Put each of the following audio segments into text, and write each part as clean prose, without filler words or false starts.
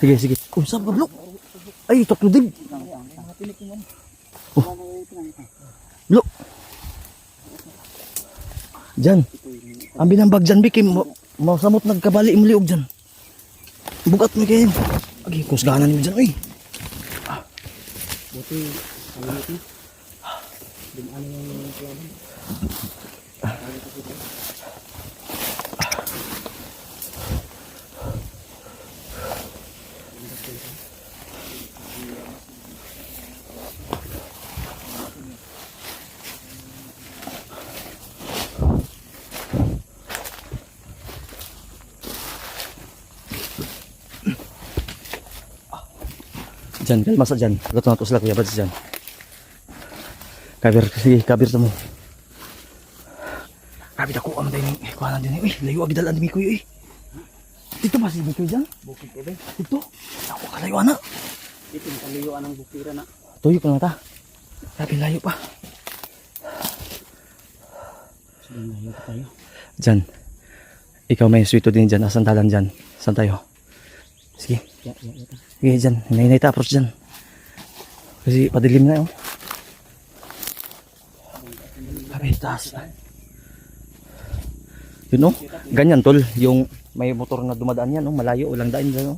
Sige, sige. Kung saan ka, bro? Ay, tatlo din. Oh. Bro. Diyan. Ang binambag dyan, Biki. Masamot nagkabali mo liog dyan. Bugat mo kayo. Agi, kusganan mo dyan, uy. Buti, kalimit na. Ano yung kalaban? Diyan, kalma sa dyan. Gato na to sila, kuya, ba't dyan? Kabir, sige, kabir to mo. Kabir ako, ang dahil yung kuhanan din. Uy, layo agidalaan din ko yun. Dito ba si Bikoy dyan? Bukid ka ba? Dito. Ako kalayo na. Dito, kalayuan ng bukira na. Tuyo ko na ta. Sabi layo pa. Sige, layo pa tayo. Dyan. Ikaw may swito din dyan. Asan talan dyan? Saan tayo? Sige. Ya. Sige dyan. Hinay-hinay ta approach dyan. Kasi padilim na yun. Sabi, taas. Yun o. Ganyan tol. Yung may motor na dumadaan yan. Malayo. Walang daan dyan.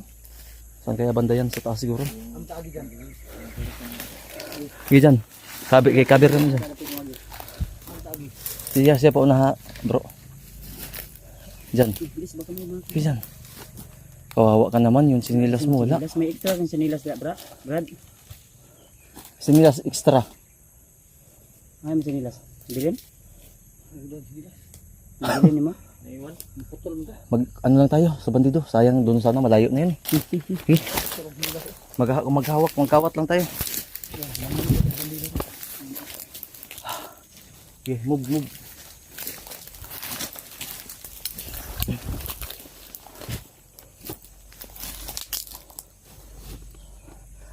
Saan kaya banda yan? Sa taas siguro. Sige dyan. Kay kabir naman dyan. Siya pa una bro. Dyan. Sige dyan. Kawawa ka naman yung sinilas mo. Wala. May extra kang sinilas na, Brad. Sinilas extra. Ay, may sinilas. Bilin? Bilin ni mo? Mag ano lang tayo sa bandido. Sayang doon sana malayo na yun. Okay. Magkawat lang tayo. Okay, move.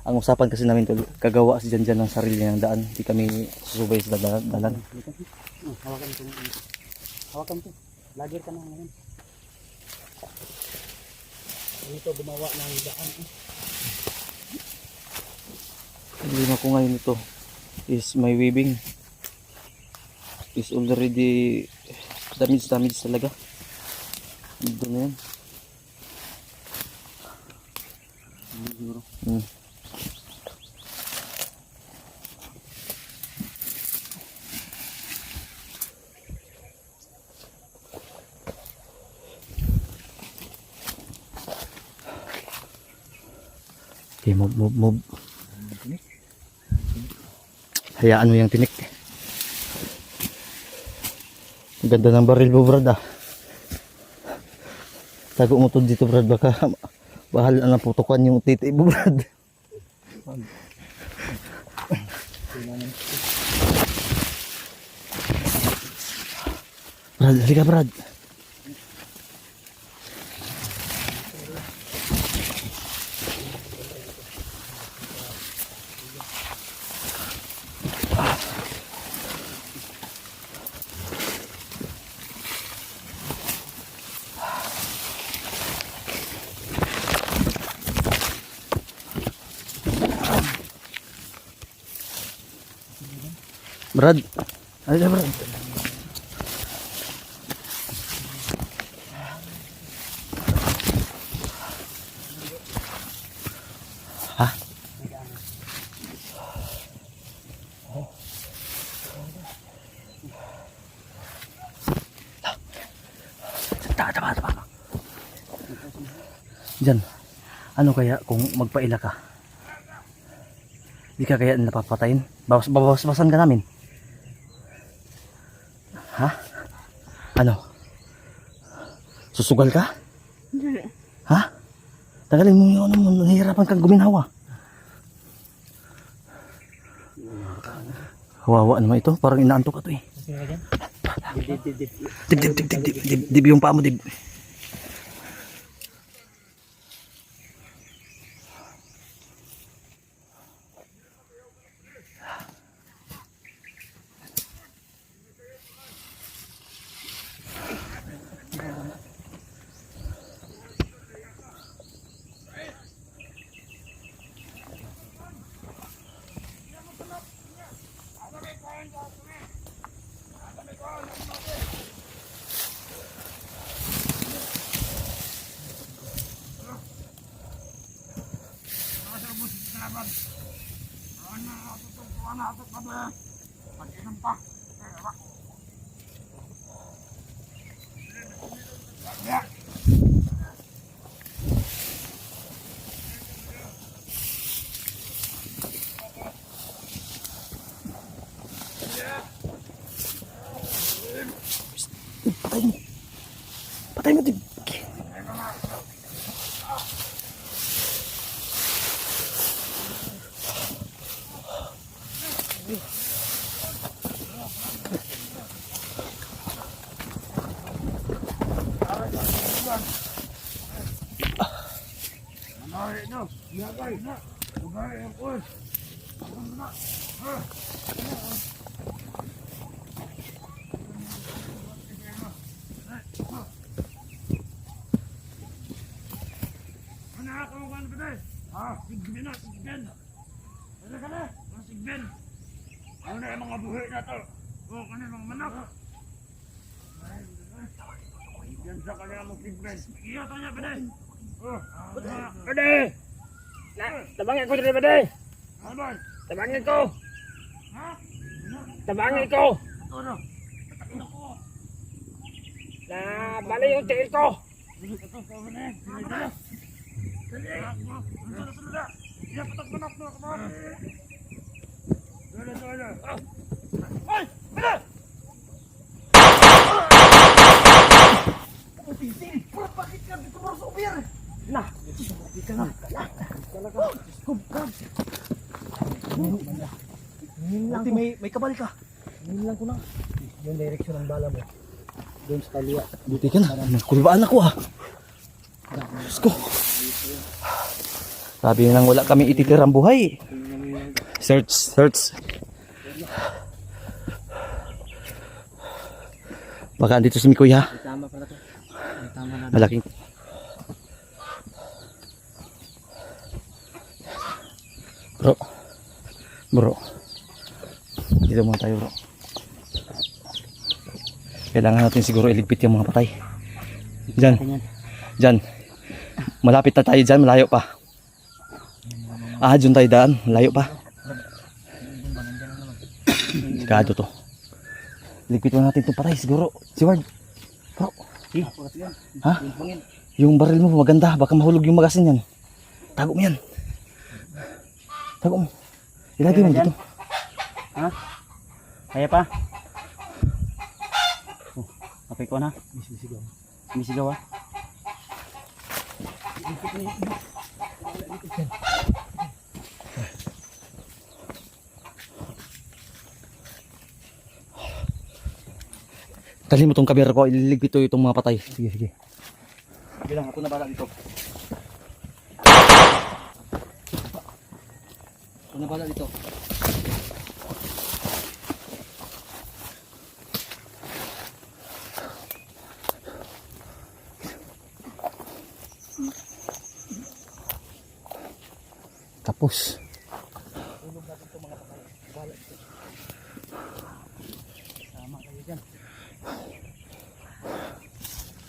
Ang usapan kasi namin tol, kagawa si Janjan ng sarili ng daan. Hindi kami susubay sa dalan. Hawakan to. Lager ka na ngayon. Dito gumawa ng daan. Ang lima ko ngayon ito is my weaving is already damage talaga. Ito na yan. Okay, move. Hayaan mo yung tinik. Ang ganda ng baril mo, Brad, ah. Tago mo to dito, Brad, baka bahal na putukan yung titi mo, Brad. Brad, halika, Brad. Brad, halika, Brad. Ha? Tama. Diyan. Ano kaya kung magpaila ka? Di ka kaya napapatayin? Bawas-bawasan ka namin. Ha? Ano? Susugal ka? Hindi. Ha? Tagalin mo yun, nahihirapan kang guminhawa. Kawawa naman ito, parang inaantok ka to eh. Dib yung paa mo, dib. Patay mo. Patay mo, Tib. Ano na yung mga buhay na to? O, ano yung mga manak? Yan sa kanya mong sigmen. Iyo, tanya, Bede! Bede! Tabangin ko dito, Bede! Ano ba? Tabangin ko! Ha? Tabangin ko! Ano? Na bali yung tingin ko! Iya, patak manak mo! Ay! Bede! Bakit ka dito mo sa ubir? Nah, Ika na. Ate, may kabal ka. yun lang ko na. Yung direksyon ng bala mo. Doon sa kaliwa. Buti ka na. Kulbaan ako ah. Diyos ko. Sabi nang wala kami ititirang buhay. Search. Baka andito si Mikoy ha. Tama pala to. Tama na. Malaking. Bro. Dito muna tayo, bro. Kailangan natin siguro iligpit yung mga patay. Diyan. Malapit na tayo dyan, malayo pa. Dyan tayo daan, malayo pa. Sigado to. Iligpit mo natin itong patay siguro. Si Ward. Bro. Ha? Yung baril mo maganda, baka mahulog yung magasin yan. Tago mo yan. Tago mo. Ilagay mo dito. Ha? Kaya pa? Oh, okay ko na. Misigaw ha? Dali mo tong kamera ko, ililigpit ko itong mga patay. Sige. Bilang ako na bala dito. Ako na bala dito. Tapos.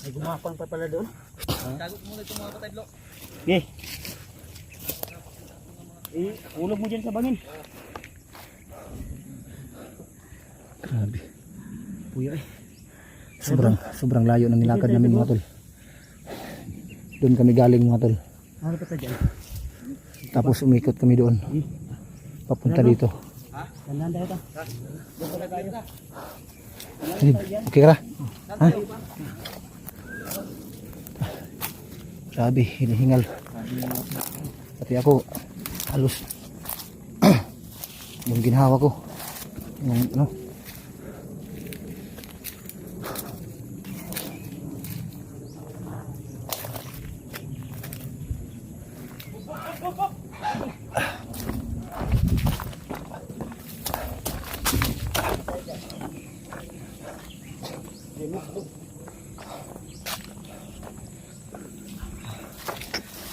May gumapang pa pala doon. Tago mo muna itong mga patay, Blo. Okay. Ulog mo dyan sa bangin. Grabe. Puya eh. Sobrang layo ng nilakad namin mga tol. Doon kami galing mga tol. Ano pa dyan? Tapos umikot kami doon. Papunta dito. Tandaan tayo ta. Okay ka ra? Ha? Grabe, hinihingal. Pati ako, halos yung ginhawa ko. Yung ano.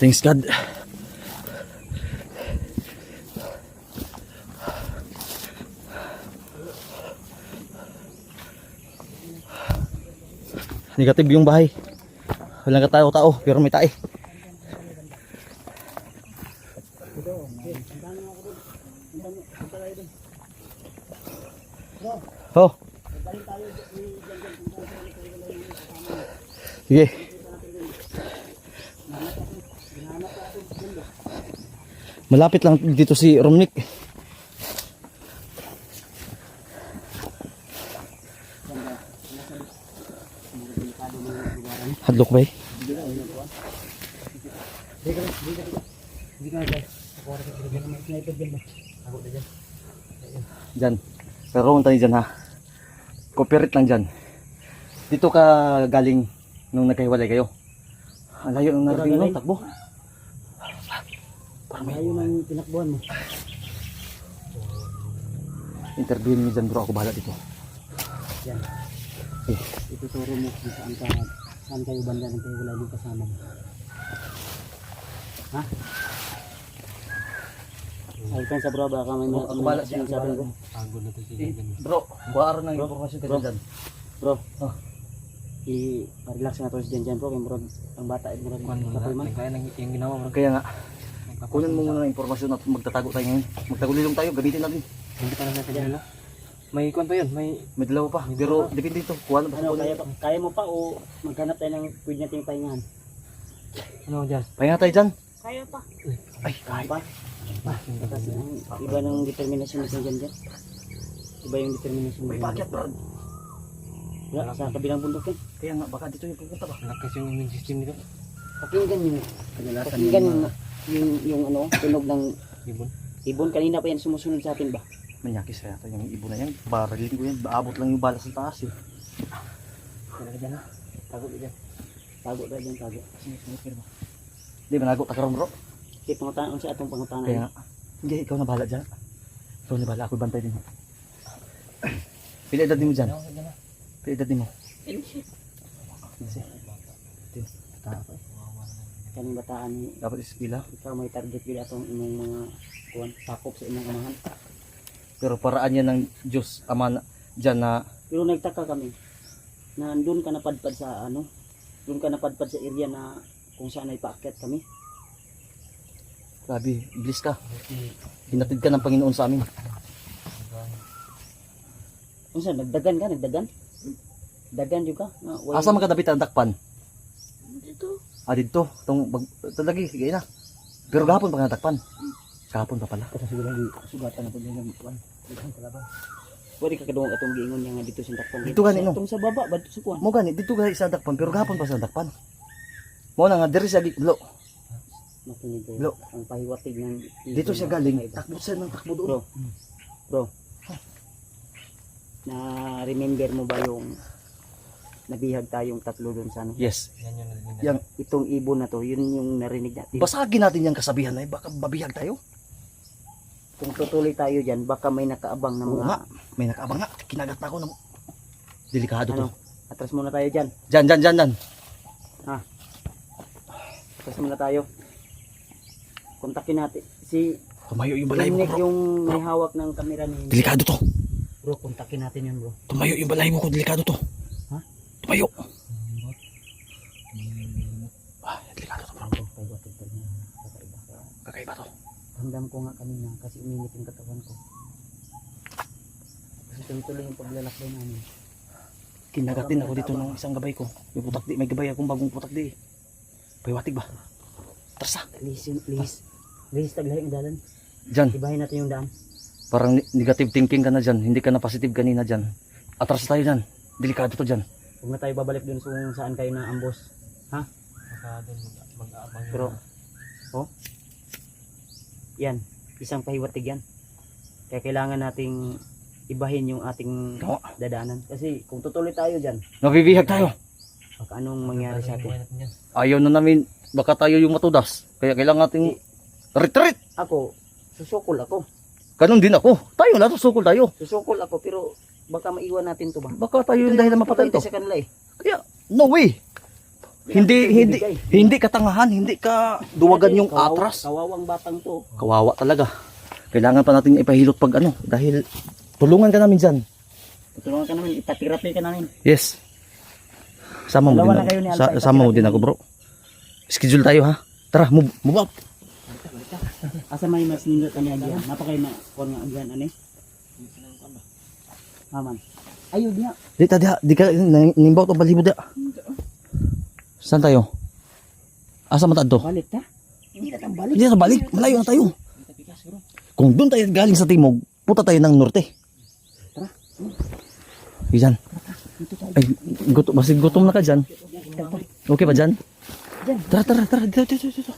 Thanks God. Negative yung bahay. Walang katao-tao pero may tae. Sige. Malapit lang dito si Romnick. Hadlok ba eh? Hindi ka guys. Ako rin sa dyan. May sniper dyan ba? Ako na dyan. Dyan. Pero tayo dyan ha. Cooperate lang dyan. Dito ka galing nung nagkahiwalay kayo. Ang layo nung narating mo, takbo. Ayaw nang tinakbuhan mo. Interviewin mo dyan bro, ako bahala dito. Yan. Ituturo mo kung saan kayo banda ng kayo wala yung kasama mo. Ha? Ay, kan sa bro, baka may mga Ako bahala siya. sabi ko. Bro, buharo ng informasyon ka dyan. Bro, Oh. i-relax na to si dyan bro. Kaya murag, ang bata, murag kapalman. Yung ginawa mo. Kaya nga, kunin mo muna ng informasyon at magtatago tayo ngayon. Magtagulilong tayo, gamitin natin. Hindi pa naman kanya, no? May kwan pa yun, may... May dalawa pa, pero depende ito. Kuha na ba Ano, sa kaya mo pa o maghanap tayo ng pwede natin pahingahan? Ano dyan? Pahinga tayo dyan. Kaya pa. Ay, Kaya pa. Kasi iba ng determinasyon natin dyan. Iba yung determinasyon may mo. pakyat bro. Wala, sa kabilang bundok eh. Kaya nga, baka dito yung pupunta ba? Lakas yung immune system nito. Pakinggan yung Kadalasan pakinggan yung ano, tunog ng Ibon. ibon. Kanina pa yan sumusunod sa atin ba? Manyakis kaya ito yung ibon na yan. Barilin ko yan, baabot lang yung balas sa taas eh. Talaga dyan ha. Tago ka dyan. Tago ka dyan, tago. Di ba nago takarong bro? Kaya pangutanaan sa atong pangutanaan. Kaya nga, hindi, ikaw na bahala dyan. Ikaw na bahala, ako bantay din. Pila edad mo dyan? Pila edad mo? Kasi, Kaning bataan ni dapat is pila. ikaw may target gila atong imong mga kuwan sakop sa imong amahan. Pero paraan yan ng Diyos, Ama na, dyan na, Pero nagtaka kami na doon ka napadpad sa ano, doon ka napadpad sa area na kung saan ay paakyat kami. grabe, iblis ka. Hinatid ka ng Panginoon sa amin. Kung saan, nagdagan ka, nagdagan? Dagan juga. Asa magkadapit ang dakpan? Dito. Dito. Talagi, sige na. Pero gahapon pa nga dakpan. Gahapon pa pala. Kasi siguro lagi sugatan na po din ng kuwan. Pwede ka kadungog atong giingon niya nga dito sa dakpan. Dito gani, no? Itong sa baba, ba dito sa kuwan? Mo gani, dito gani sa dakpan, pero gahapon pa sa dakpan. Mo na nga, diri sa giklo. Makinig kayo. Lo. Ang pahiwatig ng... Dito siya galing, takbo siya ng takbo doon. Bro. Na remember mo ba yung nabihag tayong tatlo doon sa ano? Yes. Yan yung narinig. Yang, Itong ibon na to, yun yung narinig natin. basagin natin yung kasabihan na baka babihag tayo. Kung tutuloy tayo dyan, baka may nakaabang na Oo mga... nga, may nakaabang nga. Kinagat na ako ng... Delikado to. Ano? Atras muna tayo dyan. Dyan. Atras muna tayo. Kontakin natin. Si Tumayo yung balay mo, Nick, bro. yung may hawak ng kamera ni... Delikado to. Bro, kontakin natin yun, bro. Tumayo yung balay mo ko, delikado to. Ha? Tumayo. Delikado to, bro. Pahiwatig pa niya. Kakaiba. Kakaiba to. Ramdam ko nga kanina kasi uminit yung katawan ko. Kasi tuloy-tuloy yung paglalakbay namin. Kinagat din ako dito ng isang gabay ko. May putak di, may gabay akong bagong putak di. Pahiwatig ba? Tarsa. Lihis taglahi ang dalan. Dyan. Ibahin natin yung daan. Parang negative thinking ka na dyan. Hindi ka na positive kanina dyan. Atras tayo dyan. Delikado to dyan. Huwag na tayo babalik dun kung saan kayo na ambos. Ha? Baka doon mag-aabang yun. Pero, oh. Yan. Isang pahiwatig yan. Kaya kailangan nating ibahin yung ating Oo. dadaanan. Kasi kung tutuloy tayo dyan, Nabibihag tayo. baka anong mangyari sa atin. Ayaw na namin. Baka tayo yung matudas. Kaya kailangan nating retreat. Ako, susukol ako. Ganon din ako. Tayo na, susukol tayo. Susukol ako pero baka maiwan natin to ba? Baka tayo yung dahil na mapatay to. Sa kanila eh. Kaya, no way. Hindi katangahan, hindi ka duwagan yung atras. Kawawang batang to. Kawawa talaga. Kailangan pa natin ipahilot pag ano. Dahil tulungan ka namin dyan. Tutulungan ka namin, ipatirapi ka namin. Yes. Sama mo Dalawa din na kayo ni ako. Alpha, Sama mo din ako bro. Schedule tayo ha. Tara, move out. Asa may mas nindot kami andyan. Napakay na kon nga andyan ani. Haman. Ayun niya. Di ka, nimbaw to balibo di. Saan tayo? Asa man to? Balik ta? Hindi na tang balik. Hindi na balik, malayo na tayo. Kung doon tayo galing sa timog, puta tayo ng norte. Tara. Diyan. Ay, gutom na ka dyan. Okay ba dyan? Tara. Dito.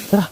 Tara.